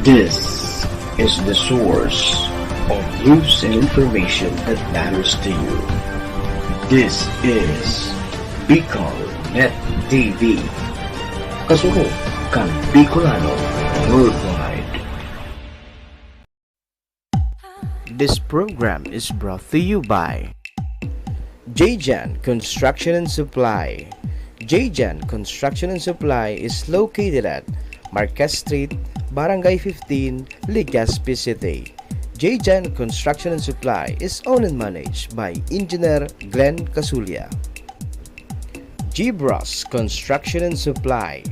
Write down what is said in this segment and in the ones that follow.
This is the source of news and information that matters to you. This is Bicol Net TV. Kasuko kang Bicolano worldwide. This program is brought to you by Jjan Construction and Supply. Jjan Construction and Supply is located at Marquez Street, Barangay 15, Legazpi City. Jjan Construction and Supply is owned and managed by Engineer Glenn Casulia. Gibros Construction and Supply.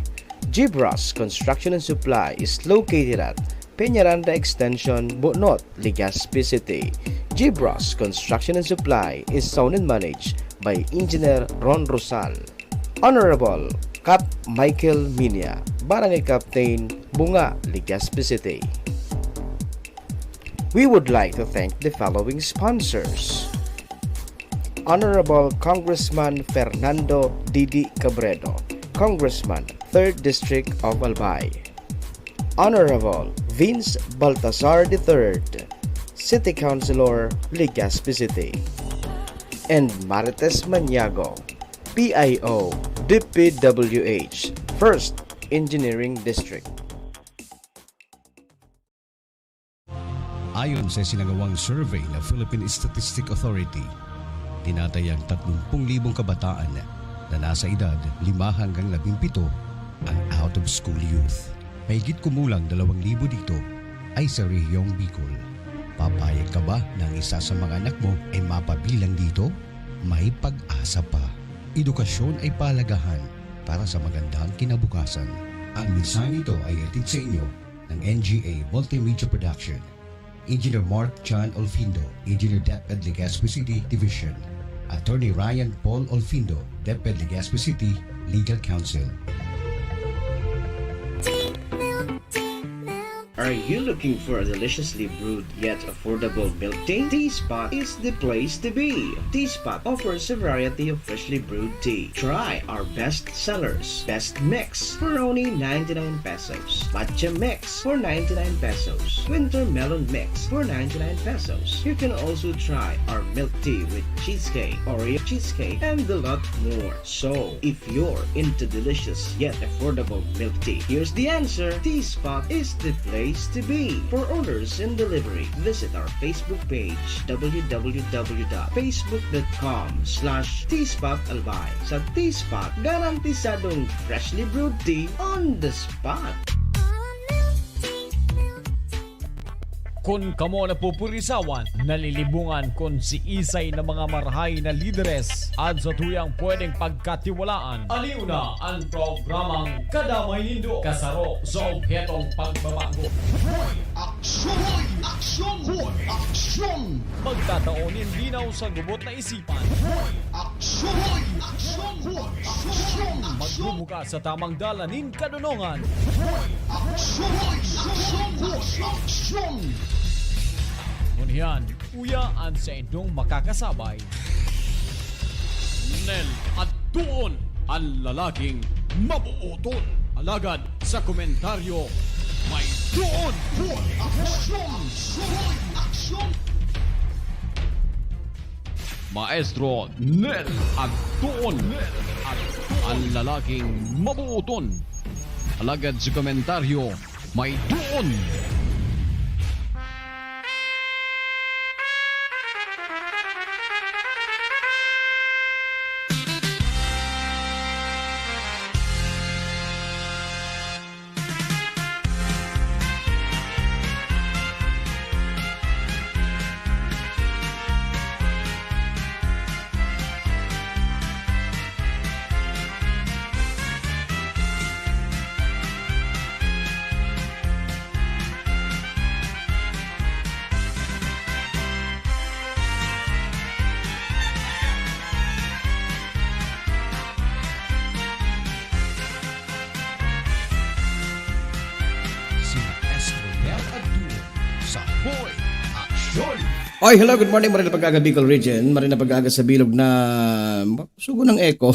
Gibros Construction and Supply is located at Peñaranda Extension, Bonot, Legazpi City. Gibros Construction and Supply is owned and managed by Engineer Ron Rosal. Honorable Cap Michael Minya, Barangay Captain, Bunga, Legazpi City. We would like to thank the following sponsors: Honorable Congressman Fernando Didi Cabredo, Congressman, 3rd District of Albay. Honorable Vince Baltazar III, City Councilor, Legazpi City. And Marites Maniago, PIO, DPWH, 1st Engineering District. Ayon sa sinagawang survey ng Philippine Statistic Authority, tinatayang 30,000 kabataan na nasa edad 5 hanggang 17 ang out-of-school youth. Mahigit kumulang 2,000 dito ay sa rehiyong Bicol. Papayag ka ba na ang isa sa mga anak mo ay mapabilang dito? May pag-asa pa. Edukasyon ay palagahan para sa magandang kinabukasan. Ang mensahe nito ay hatid sa inyo ng NGA Multimedia Production. Engineer Mark John Olfindo, Engineer DepEd Legazpi City Division. Attorney Ryan Paul Olfindo, DepEd Legazpi City Legal Counsel. Are you looking for a deliciously brewed yet affordable milk tea? Teaspot is the place to be. Teaspot offers a variety of freshly brewed tea. Try our best sellers. Best Mix for only 99 pesos. Matcha Mix for 99 pesos. Winter Melon Mix for 99 pesos. You can also try our milk tea with cheesecake, Oreo cheesecake, and a lot more. So, if you're into delicious yet affordable milk tea, here's the answer. Teaspot is the place to be. For orders and delivery, visit our Facebook page www.facebook.com/teaspot.albay. Sa Teaspot, garantisadong freshly brewed tea on the spot. Kung kamo napupurisawan, nalilibungan kung si isay na mga marhay na lideres at sa tuyang pwedeng pagkatiwalaan. Aliw na ang programang Kadamay Nindo, kasaro sa objetong pagbabago. Aksyon! Aksyon! Aksyon! Magtataonin linaw sa gubot na isipan. Aksyon! Aksyon! Aksyon! Magbumuka sa tamang dalanin kadunungan. Aksyon! Aksyon! Aksyon! Ngunyan, uyaan sa inyong makakasabay. Nel at doon ang lalaking mabuoton. Alagad sa komentaryo, may doon! Aksyon! Aksyon! Maestro Nel at doon ang lalaking mabuoton. Alagad sa komentaryo, may doon! Oy, hello, good morning, Marina Pag-aga Bicol Region. Marina Pag-aga sa bilog na sugo ng eco.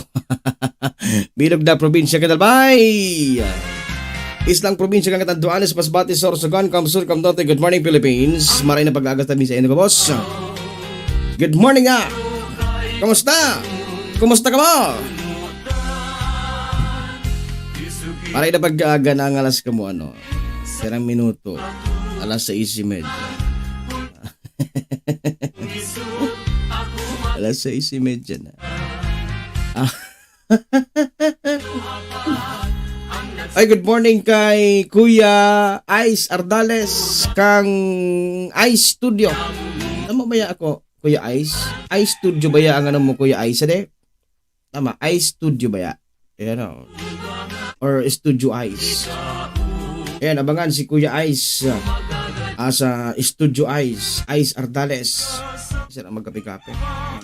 Bilog na probinsya Kadalbay. Islang probinsya kang Catanduanes, Masbate, Sorsogon, Kamsur, Kamdote. Good morning, Philippines. Maray na pag-agas tabi sa inyo, boss. Good morning nga. Kamusta? Kumusta ka mo? Maray na pag-aga na ang alas ka mo, ano? Serang minuto. Alas 6:30. Alas 6:30 na. Ay, good morning kay Kuya Ice Ardales kang Ice Studio. Tama ba ya ako, Kuya Ice? Ice Studio ba ya ang ano mo, Kuya Ice? Ade? Tama, Ice Studio ba ya? Ayan o. Or Studio Ice. Ayan, abangan si Kuya Ice sa Studio Ice. Ice Ardales. Isa na magkapi-kapi.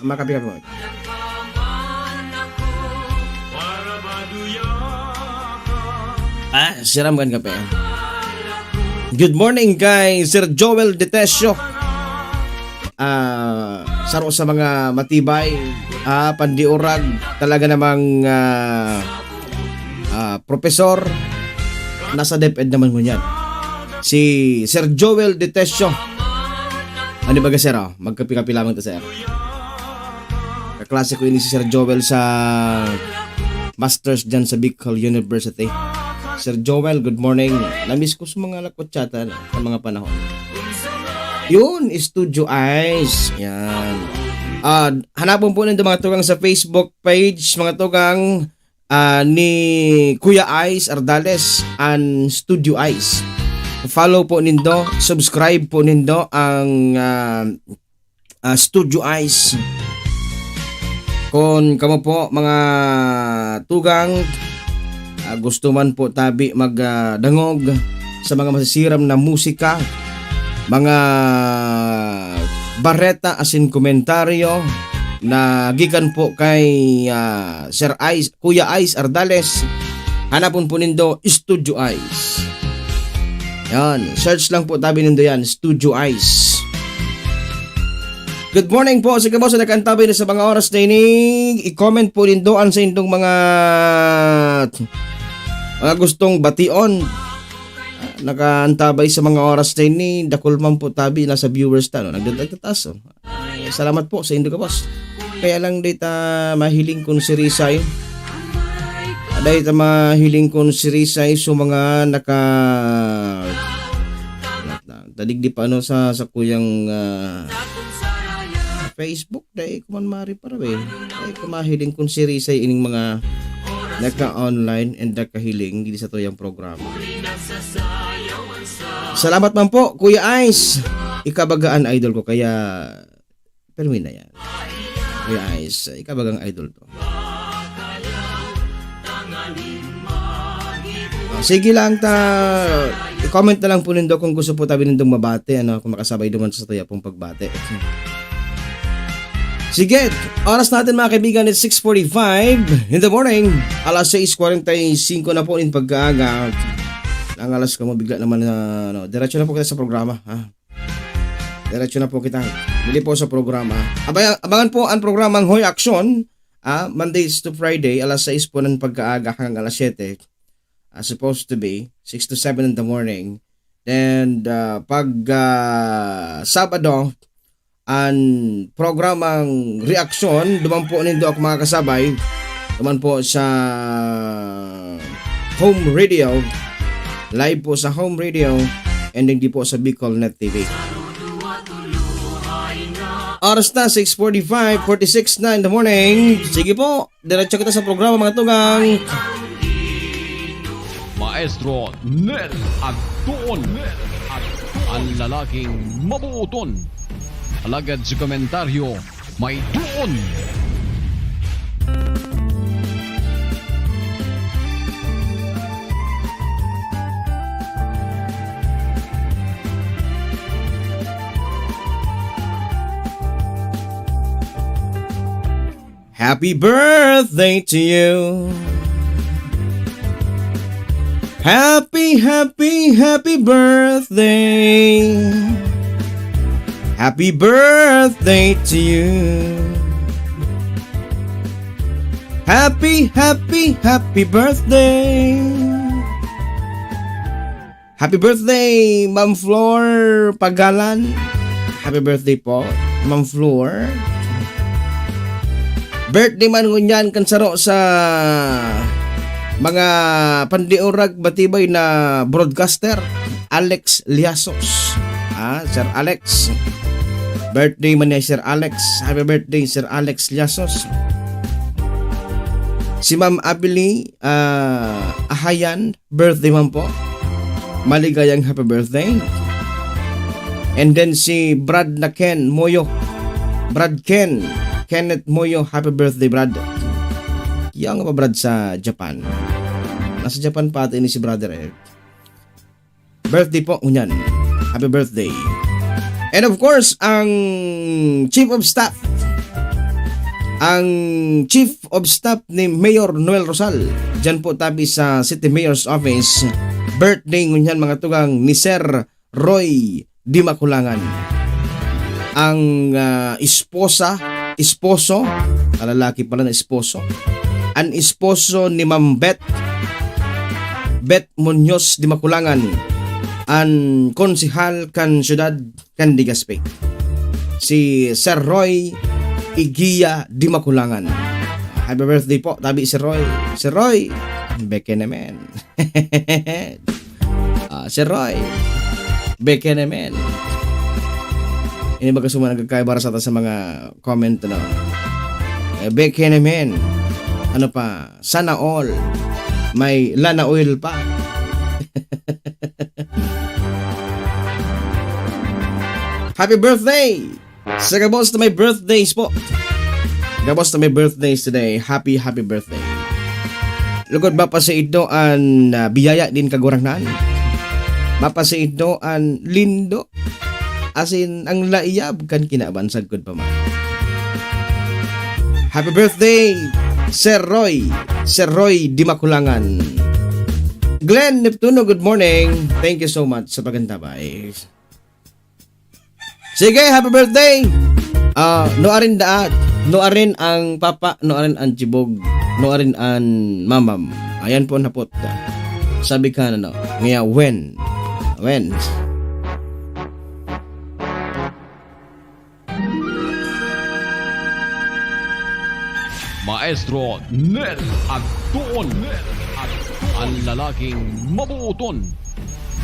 Magkapi-kapi mo. Siram kan kape. Good morning kay Sir Joel Detesio. Saro sa mga matibay, pandiurag, talaga namang profesor. Nasa DepEd naman mo yan. Si Sir Joel Detesio. Ano ba ka, sir? Magkapi-kapi lamang to, sir. Kaklase ko ini si Sir Joel sa Masters dyan sa Bicol University. Sir Joel, good morning. Namiss ko sa mga lakotsata sa mga panahon. Yun, Studio Ice. Yan. Hanapon po nito mga tugang sa Facebook page, mga tugang ni Kuya Ice Ardales and Studio Ice. Follow po nindo, subscribe po nindo ang Studio Ice. Kung kamo po mga tugang gusto man po tabi magdangog sa mga masisiram na musika, mga bareta asin komentaryo na gikan po kay Sir Ice, Kuya Ice Ardales, hanapon po nindo Studio Ice. Yan, search lang po tabi nindo yan, Studio Ice. Good morning po sa kabos na nakantabay na sa mga oras na inig. I-comment po nindo ang sa indong mga gustong bation. Nakaantabay sa mga oras na ini. Dakol man po tabi nasa viewers ta, no? Nagdadagtatas. Salamat po sa indo kabos. Kaya lang dita mahiling kong si Rizay. Dahil mahiling kong si Rizay so mga tadig di pa ano sa kuyang Facebook dahil kuman mari para ba dahil kumahiling kong si Rizay ining mga naka-online and nakahiling dito sa tuyang programa. Salamat man po Kuya Ice, ikabagaan idol ko kaya permi na yan. Kuya Ice, ikabagang idol to. Sige lang i-comment na lang po nindo kung gusto po tabi nindong mabate, ano, kung makasabay duman sa tuya pong pagbate. Sige, oras natin mga kaibigan is 6:45 in the morning. Alas 6:45 na po in pag-aaga. Ang alas ka mo bigla naman na diretso na po kita sa programa, ha. Diretso na po kita. Bili po sa programa. Abangan po ang programang Hoy Action, Mondays to Friday, alas 6 po ng pag-aaga hanggang alas 7. Supposed to be 6 to 7 in the morning. Then pag Sabado ang programang reaksyon, duman po nindo ako mga kasabay, duman po sa Home Radio, live po sa Home Radio, and hindi po sa Bicol Net TV. Oras na 6:45, 46 na in the morning. Sige po, diretso kita sa programa mga tugang. Maestro Nel Agtuon, ang lalaking mabuuton. Alagad sa komentaryo, may tuon. Happy birthday to you. Happy, happy, happy birthday. Happy birthday to you. Happy, happy, happy birthday. Happy birthday, Ma'am Flor Pagalan. Happy birthday po, Ma'am Flor. Birthday man ngunyan kansaro sa mga pandiurag batibay na broadcaster, Alex Liasos. Sir Alex. Birthday man niya, Sir Alex. Happy birthday, Sir Alex Liasos. Si Ma'am Abili Ahayan, birthday man po. Maligayang happy birthday. And then si Brad na Ken Moyo. Brad Ken. Kenneth Moyo, happy birthday, Brad. Yang pa Brad sa Japan. Nasa Japan pa ito ini si brother eh. Birthday po, unyan. Happy birthday. And of course, ang Chief of Staff. Ang Chief of Staff ni Mayor Noel Rosal. Diyan po tabi sa City Mayor's Office. Birthday ngunyan mga tugang ni Sir Roy Di Makulangan. Ang esposo, lalaki pala na esposo. Ang esposo ni Ma'am Beth Muñoz Di Makulangan. Ang konsihal kan syudad kan Legazpi. Si Sir Roy Igia Di Makulangan. Happy birthday po, tabi si Roy. Si Roy, beke naman. Si Roy, beke naman. Ini baga suma nagkakaibara sa mga comment na. Beke naman. Ano pa? Sana all. May lana oil pa. Happy birthday! Sa kabos na may birthdays po. Kabos na may birthdays today. Happy birthday. Lugod ba pa sa ito ang biyaya din kagurangnan? Mapa sa ito ang lindo. As in, ang laiyab kan kinabansag kod pa man. Happy birthday, Sir Roy. Sir Roy Di Makulangan. Glenn Neptuno, good morning. Thank you so much sa pagantabay. Sige, happy birthday. Noarin daat. Noarin ang papa, noarin ang chibog, noarin ang mamam. Ayan po napot. Sabi ka na ngaya when. Maestro Nel Agtuon. Ang lalaking mabuuton.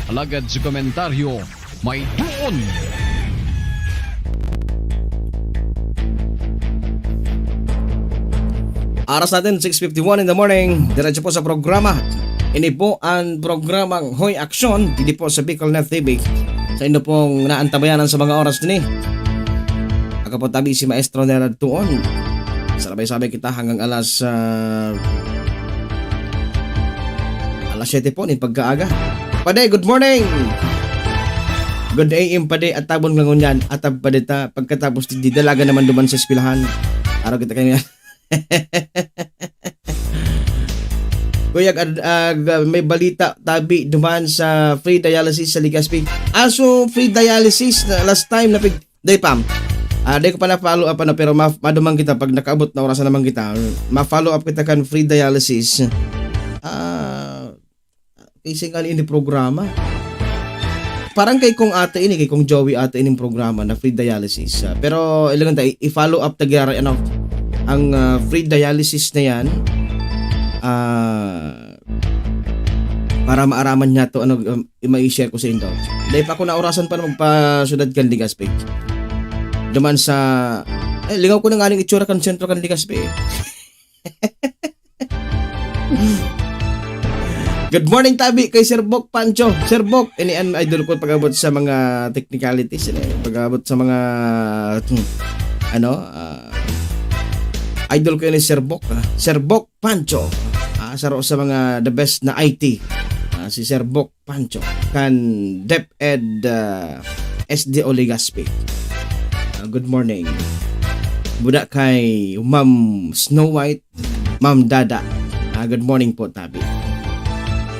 Alagad sa komentaryo, may tuon. Aras natin 6:51 in the morning. Diretso po sa programa. Ini po ang programang Hoy Aksyon. Hindi po sa Bicol Net TV. Sa inyo pong naantabayanan sa mga oras din Ako po tabi si Maestro Nel Agtuon. Sabay-sabay kita hanggang alas 7 po ni pagkaaga. Paday, good morning. Good AM paday at tabon lang yan. Atab padita pagkatapos di dalaga naman duman sa eskwelahan. Araw kita kanya. Kuya may balita tabi duman sa free dialysis sa Legazpi. So free dialysis na last time na day pam. Day ko pa na follow up pero madumang kita pag nakaabot na orasan naman kita. Ma-follow up kita kan free dialysis. Kasi nga ini programa. Parang kay kong ate ini, kay kong Joey ate ining programa na free dialysis. Pero ilangan tayo i-follow up tagara ang free dialysis na yan. Para maaraman niya to i-share ko sa inyo. Dahil pa ako na orasan pa na magpa-syudad kan Legazpi. Duman sa lingaw ko na nga itsura kan sentro kan Legazpi. Good morning tabi kay Sir Bok Pancho. Sir Bok, ini an idol ko pag-abot sa mga technicalities, pag-abot sa mga idol ko ni Sir Bok. Sir Bok Pancho. Saro sa mga the best na IT. Si Sir Bok Pancho kan DepEd SDO Legazpi. Good morning. Budak kay Ma'am Snow White, Ma'am Dada. Good morning po tabi.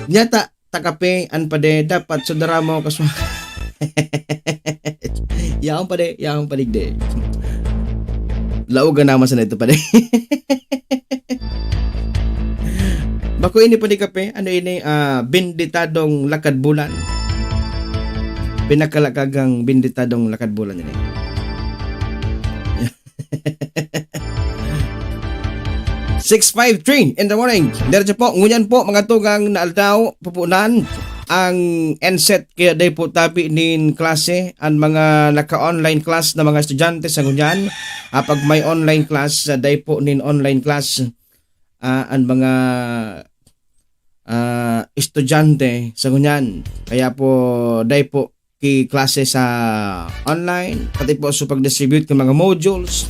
Nyata takape an pade dapat saudara mo kaswa. Yaong padigde. Lauga naman sa nito pade. Bako ini padi kape ano ini benditadong lakad bulan. Pinakalakagang binditadong lakad bulan nila. 6:53 in the morning. Diretso po, ngunyan po mga tugang na aldaw, pupunan ang NSET kaya day po tabi nin klase ang mga naka-online class na mga estudyante sa ngunyan. Pag may online class, day po nin online class ang mga estudyante sa ngunyan. Kaya po day po ki klase sa online, pati po sa pag-distribute ng mga modules.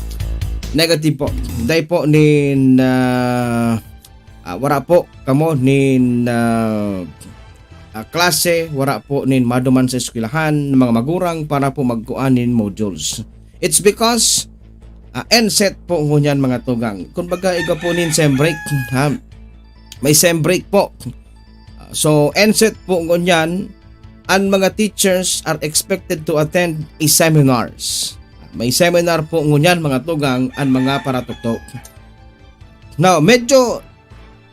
Negative po. Day po nin wara po kamo nin klase, wara po nin maduman sa eskwelahan ng mga magurang para po magkuanin modules. It's because NSET po ngunyan mga tugang. Kung baga iga po nin sem break, ha? May sem break po. So NSET po ngunyan, ang mga teachers are expected to attend a seminars. May seminar po ngunyan mga tugang ang mga paratuktok. Now, medyo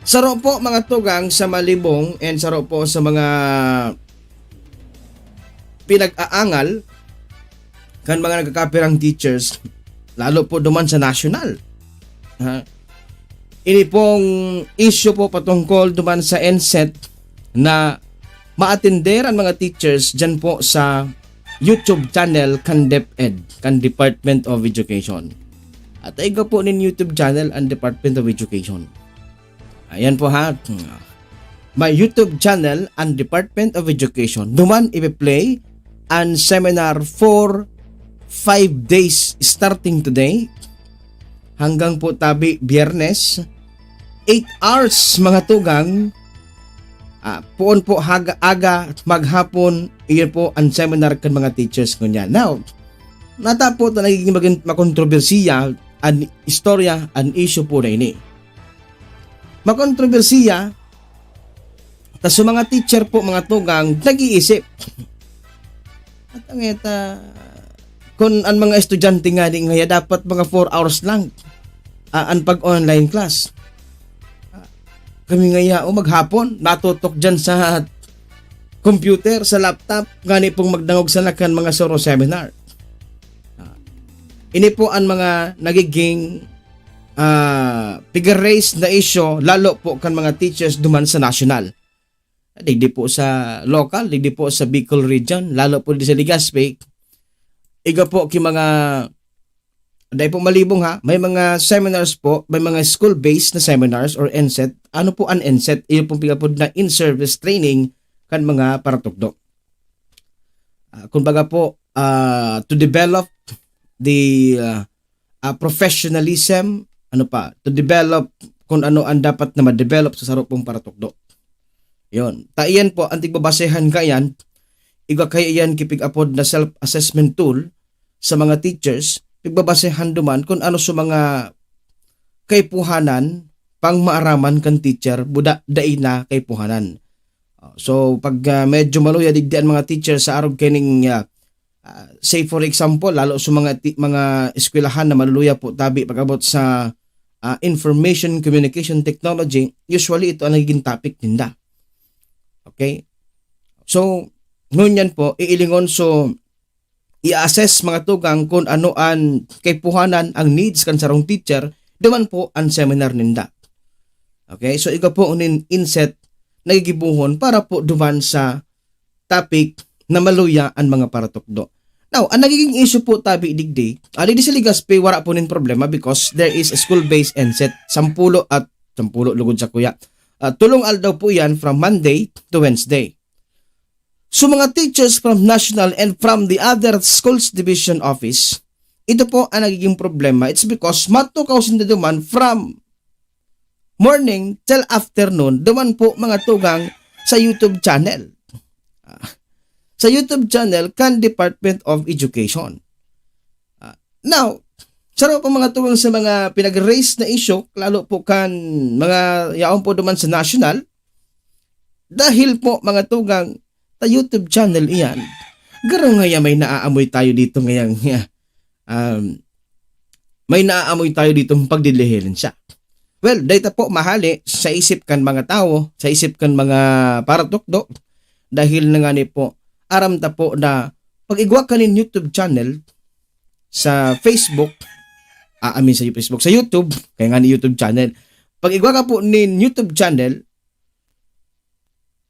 saro po mga tugang sa malibong and saro po sa mga pinag-aangal kan mga nagkakapirang teachers, lalo po duman sa national. Ini pong issue po patungkol duman sa NSET na ma-attender ang mga teachers dyan po sa YouTube channel kan DepEd, kan Department of Education. At iga po nin YouTube channel ang Department of Education. Ayan po ha. May YouTube channel ang Department of Education. Duman i-play ang seminar for 5 days starting today hanggang po tabi Biyernes. 8 hours mga tugang. Poon po aga maghapon, iyon po ang seminar kan mga teachers ko niya. Now, natapo ito nagiging makontrobersiya ang istorya, ang issue po na ini. Makontrobersiya, tas mga teacher po mga tugang nag-iisip. At ang kung ang mga estudyante nga di ngaya dapat mga 4 hours lang ang pag-online class. Kami ngaya maghapon natutok dyan sa computer, sa laptop, gani pong magdangog sa nakan mga soro seminar. Ini po ang mga nagiging figure race na issue, lalo po kan mga teachers duman sa national. Digdi po sa local, digdi po sa Bicol region, lalo po di sa Legazpi. Iga po ki mga dahil po malibong ha, may mga seminars po, may mga school-based na seminars or NSET. Ano po ang NSET? Iyon pong pigapod na in-service training kan mga paratukdo. Kumbaga po, to develop the professionalism, to develop kung ano ang dapat na ma-develop sa sarap pong paratukdo. Yun. Iyan po, ang tigbabasehan kayan, iga kaya yan kipig-apod na self-assessment tool sa mga teachers, pigbabasehan duman kung ano sa mga kaypuhanan pang maaraman kan teacher buda dai na kaypuhanan. So pag medyo maluya digdian mga teacher sa arog kining say for example lalo sa mga eskwelahan na maluluya po tabi pagabot sa information communication technology, usually ito ang nagiging topic ninda. Okay? So ngunyan po iilingon so i-assess mga tugang kung ano ang kaypuhanan, ang needs kan sarong teacher, duman po ang seminar ninda. Okay, so iga po unin inset nagigibuhon para po duman sa topic na maluya ang mga paratukdo. Now, ang nagiging issue po tabi digdi, di sa Legazpi wala po nin problema because there is a school-based NSET, 10 lugod sa kuya. Tulong aldaw po yan from Monday to Wednesday. So mga teachers from national and from the other schools division office, ito po ang nagiging problema. It's because matukaw sinda duman from morning till afternoon, duman po mga tugang sa YouTube channel. Sa YouTube channel kan Department of Education. Now, saro po mga tugang sa mga pinag-raise na issue, lalo po kan mga yaon po duman sa national, dahil po mga tugang sa YouTube channel iyan, garo ngaya may naaamoy tayo dito ngayang may naaamoy tayo dito pagdilihilin siya. Well, data po mahali sa isip kan mga tao, sa isip kan mga paratukdo, dahil na nga ni po, aram ta po na pag igwa ka nin YouTube channel sa Facebook, sa YouTube, kaya nga ni YouTube channel, pag igwa ka po nin YouTube channel,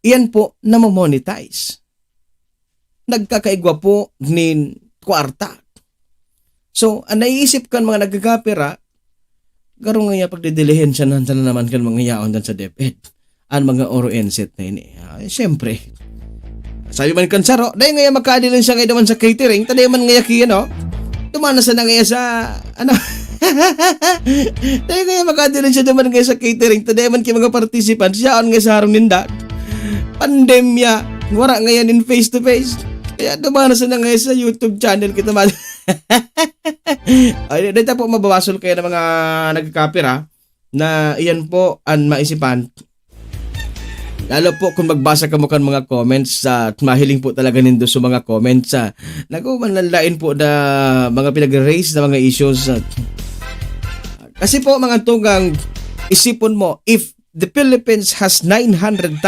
iyan po na monetize. Nagkakaigwa po nin kwarta. So, ang naiisip kan mga nagkakapira, garo nga pagdidilihin siya na naman kan mga yaon dan sa DepEd. Ang mga oro enset na ini. Siyempre, sabi man kan saro, dahil nga magkadilin siya ngayon naman sa catering, taday man nga kiyan, no? Tumana sa na nga sa, dahil nga magkadilin siya naman nga sa catering, taday man kaya mga participants, siya nga sa harong ninda. Pandemya, wala ngayon in face to face. Kaya dumana sa na nga sa YouTube channel kita man. Ay, dito po mabawasol kayo ng mga nagkakapira na iyan po ang maisipan. Lalo po kung magbasa ka mo kan mga comments at mahiling po talaga nindo sa mga comments manlanlain po na mga pinag-raise na mga issues. Kasi po mga tugang, isipon mo, if the Philippines has 900,000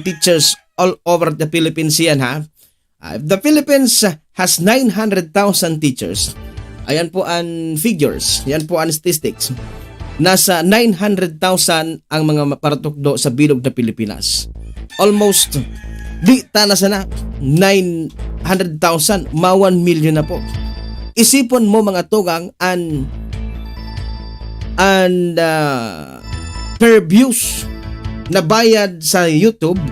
teachers all over the Philippines yan if the Philippines has 900,000 teachers, ayan po ang figures, yan po ang statistics. Nasa 900,000 ang mga paratukdo sa bilog na Pilipinas. Almost, di tanasa na, 900,000, 1 million na po. Isipon mo mga tugang, and per views na bayad sa YouTube,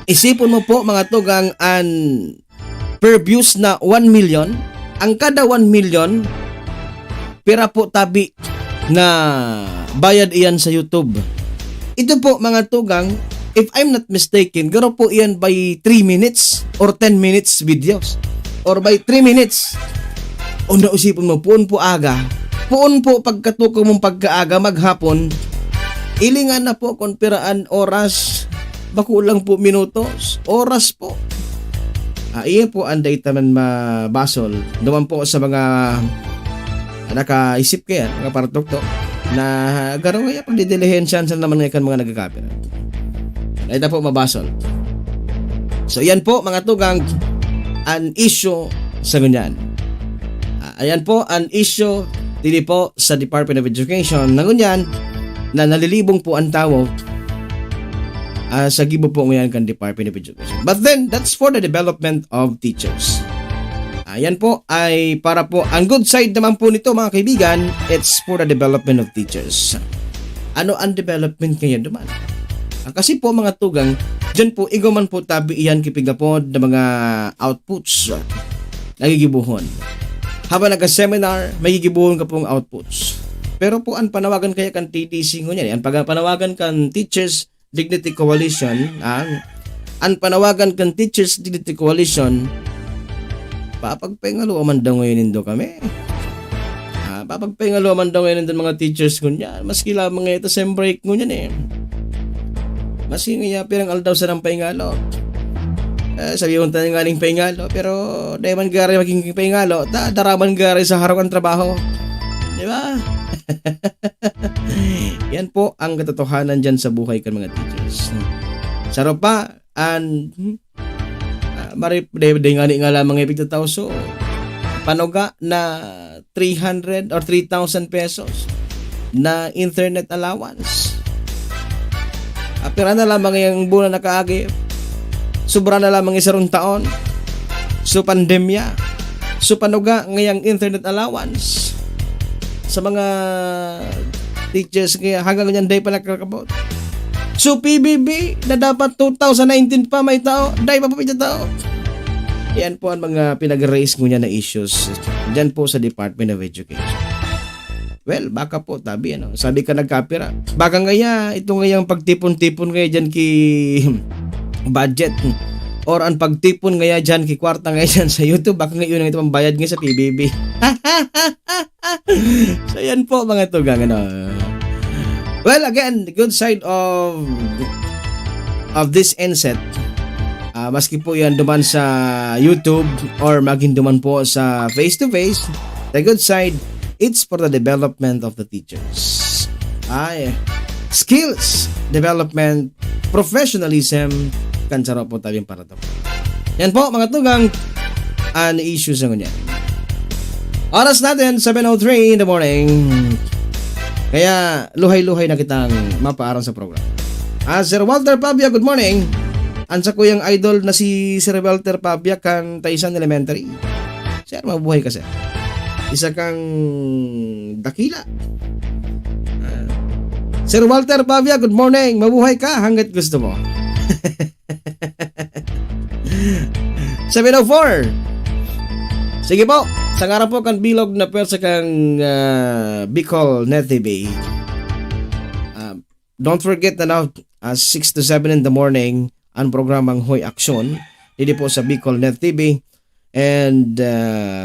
isipon mo po mga tugang, and per views na 1 million, ang kada 1 million, pira po tabi na bayad iyan sa YouTube. Ito po mga tugang, if I'm not mistaken, garo po iyan by 3 minutes or 10 minutes videos. Or by 3 minutes. O nausipon mo, puon po aga. Puon po pagkatuko mong pagkaaga maghapon. Ilingan na po kung piraan oras. Bakulang po minutos. Oras po. Iyan po ang data man mabasol. Duman po sa mga nakaisip kaya mga paratukto na garo nga pagdidilihin siya naman ngayon mga nagkakapira. Ito po mabasol. So yan po mga tugang an issue sa ganyan. Ayan po an issue dili po sa Department of Education na ganyan na nalilibong po ang tao sa gibo po ngayon kan Department of Education. But then that's for the development of teachers. Ayan po ay para po, ang good side naman po nito mga kaibigan, it's for the development of teachers. Ano ang development kaya naman? Kasi po mga tugang, dyan po igaman po tabi iyan kipiga po na mga outputs nagigibuhon. Habang nag-seminar, may gigibuhon ka pong outputs. Pero po ang panawagan kaya kan TDC ngunyan, ang panawagan kan Teachers Dignity Coalition, ang panawagan kan Teachers Dignity Coalition, papagpengalo man daw ngayon nindo kami. Papagpengalo man daw ngayon nindo mga teachers kunya. Maski lamang ito sa break ngunyan Maski nga pirang aldaw sa ng pengalo. Sabi yung tayo nga ning pengalo, pero dahil man gari maging pengalo, daraman gari sa harap ang trabaho. Di ba? Yan po ang katotohanan dyan sa buhay kan mga teachers. Saro pa, and marip nga lamang ipig tao so panuga na 300 or 3,000 pesos na internet allowance. Apira na lamang yung bulan na kaagi. Sobra na lamang isarong taon. So pandemya. So panuga ngayang internet allowance sa mga teachers kaya hanggang ganyan day pala kakabot. So PBB na dapat 2019 pa may tao, dahil pa po tao. Yan po ang mga pinag-raise ngunyan na issues dyan po sa Department of Education. Well, baka po tabi sabi ka nagkapira. Baka ngaya, ito ngayang pagtipon-tipon ngaya dyan ki budget or ang pagtipon ngaya dyan ki kwarta ngaya dyan sa YouTube, baka ngayon ito ang bayad ngayon sa PBB. So yan po mga tugang Well, again, the good side of this inset, maski po yan duman sa YouTube or maging duman po sa face-to-face, the good side, it's for the development of the teachers. Skills, development, professionalism, kansaro po tayong para to. Yan po mga tugang, an issue sa kanya. Oras natin, 7:03 in the morning. Kaya luhay-luhay na kitang mapaarang sa program. Sir Walter Pabia, good morning. Ansa ko yung idol na si Sir Walter Pabia kan Taisan Elementary. Sir, mabuhay ka sir. Isa kang dakila. Sir Walter Pavia, good morning. Mabuhay ka hanggat gusto mo. 7:04. Sige po. Sa nga po kan bilog na pwersa kang Bicol Net TV. Don't forget na now 6 to 7 in the morning ang programang Hoy Aksyon. Dito po sa Bicol Net TV. And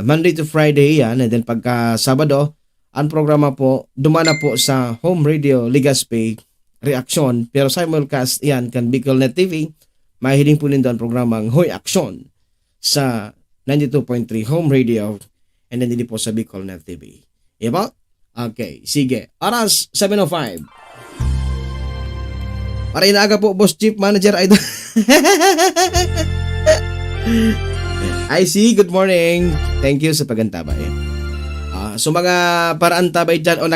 Monday to Friday yan. And then pagka Sabado, ang programa po, dumana po sa Home Radio Legazpi Reaksyon. Pero simulcast yan kan Bicol Net TV. Mahiling po nito ang programang Hoy Aksyon sa 92.3 Home Radio. And then dito po sa Bicol Net TV. Iba? Okay, sige. Oras, 7:05. Para inaaga po, Boss Chief Manager Idol. I see, good morning. Thank you sa pagantabay. So mga paraan tabay dyan o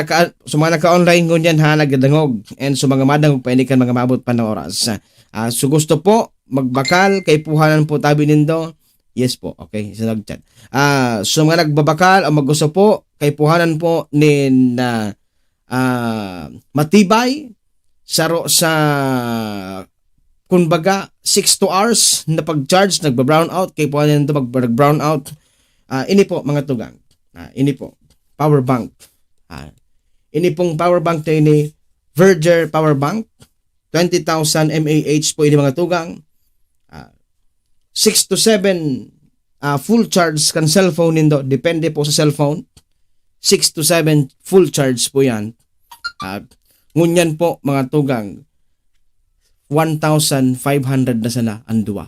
so mga naka-online ko dyan ha, nagdangog. And so mga madangog pa, hindi ka mga mabot pa ng oras. So gusto po, magbakal, kay puhanan po tabi nindo. Yes po, okay, isa nag-chat. So mga nagbabakal o maggusto po, kay puhanan po nin matibay, saro sa kumbaga 6 to hours na pag-charge, nagba-brown out, kay puhanan nito mag-brown out. Ini po mga tugang. Ini po, power bank. Ini pong power bank tayo ni Verger Power Bank. 20,000 mAh po ini mga tugang. 6 to 7 full charge kan cellphone nindo. Depende po sa cellphone. 6 to 7 full charge po yan. Ngunyan po mga tugang. 1,500 na sana ang duwa.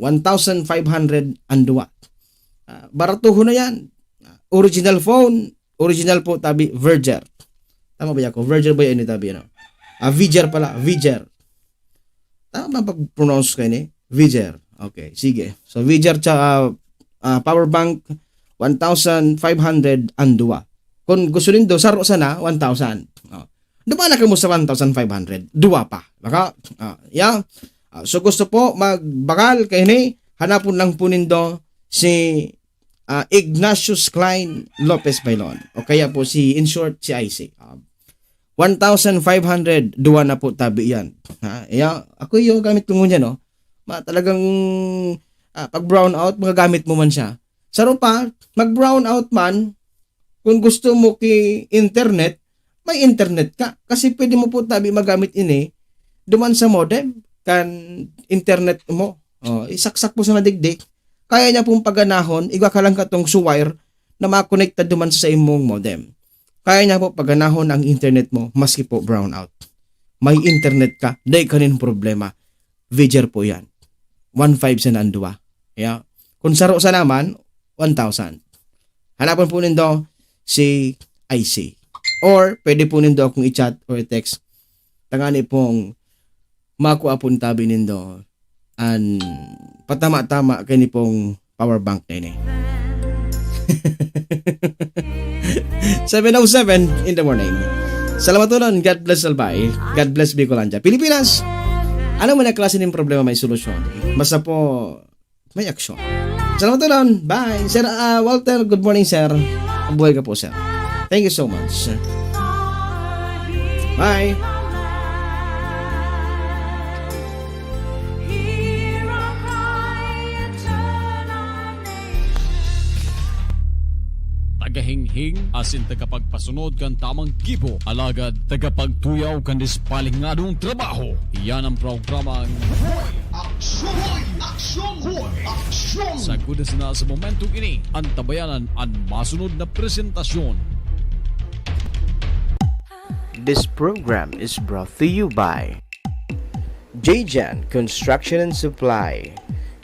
1,500 ang duwa. Baratuho na yan. Original phone, original po tabi Verger. Tama ba ako? Verger ba yan tabi ano? Viger pala, Viger. Tama ba pag-pronounce kayo ni? Viger. Okay, sige. So Viger power bank 1,500 ang duwa. Kung gusto nindo saro sana 1,000. Dumana ka mo sa 1,500. Duwa pa. Baka yeah. So gusto po magbakal kay ni hanapon lang po nindo si Ignatius Klein Lopez Bailon o kaya po si in short si IC. 1,500 duwa na po tabi yan. Ako yung gamit ko niya no. Talagang pag brown out magagamit mo man siya. Saro pa mag brown out man kung gusto mo ki internet, may internet ka kasi pwede mo po tabi magamit ini duman sa modem kan internet mo. Isaksak mo sa nadigdig. Kaya niya pong paganahon, igwa ka lang katong suwire na makonekta duman sa imong modem. Kaya niya po paganahon ang internet mo, maski po brown out. May internet ka, day kanin problema. Viger po yan. 1,500 sa nandua. Yeah. Kung saro sa naman, 1,000. Hanapan po nindo si IC. Or, pwede po nindo akong i-chat or i-text. Tangani pong makuha po tabi nindo an patama-tama kani pong power bank na ini. 7:07 in the morning. Salamat ulan. God bless Albay. God bless Bicolanja. Pilipinas. Ano man ang klase ng problema may solusyon. Basta po may aksyon. Salamat ulan. Bye. Sir Walter, good morning sir. Buhay ka po sir. Thank you so much. Bye. Tagahinghing asin tagapagpasunod kan tamang gibo alagad tagapagtuyaw kan dispalingadong trabaho. Iyan ang programang Aksyon! sa kudas na sa momentong ini ang tabayanan ang masunod na presentasyon. This program is brought to you by J-Jan Construction and Supply.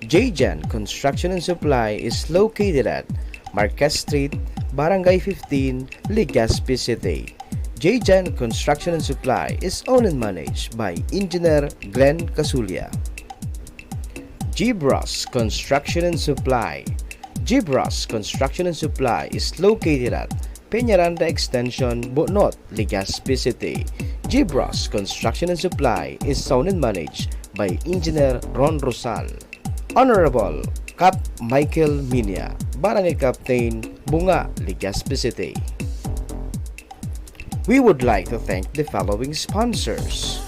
J-Jan Construction and Supply is located at Marquez Street, Barangay 15, Legazpi City. J-Jan Construction and Supply is owned and managed by Engineer Glenn Casulia. G-Bros Construction and Supply. Gibras Construction and Supply is located at Peñaranda Extension, Bonot, Legazpi City. Gibras Construction and Supply is owned and managed by Engineer Ron Rosal. Honorable Cap Michael Minya, Barangay Captain, Bunga, Legazpi City. We would like to thank the following sponsors.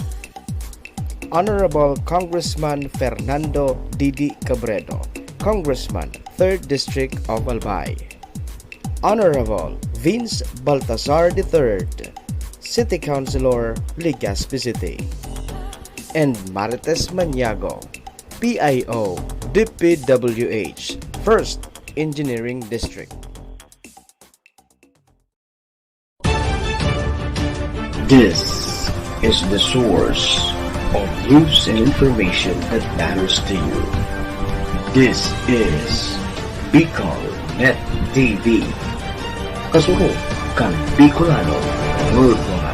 Honorable Congressman Fernando Didi Cabredo, Congressman, 3rd District of Albay. Honorable Vince Baltazar III, City Councilor, Legazpi City. And Marites Maniago, PIO, DPWH, 1st Engineering District. This is the source of news and information that matters to you. This is Bicol Net TV. Kasuko kang Bicolano Worldwide.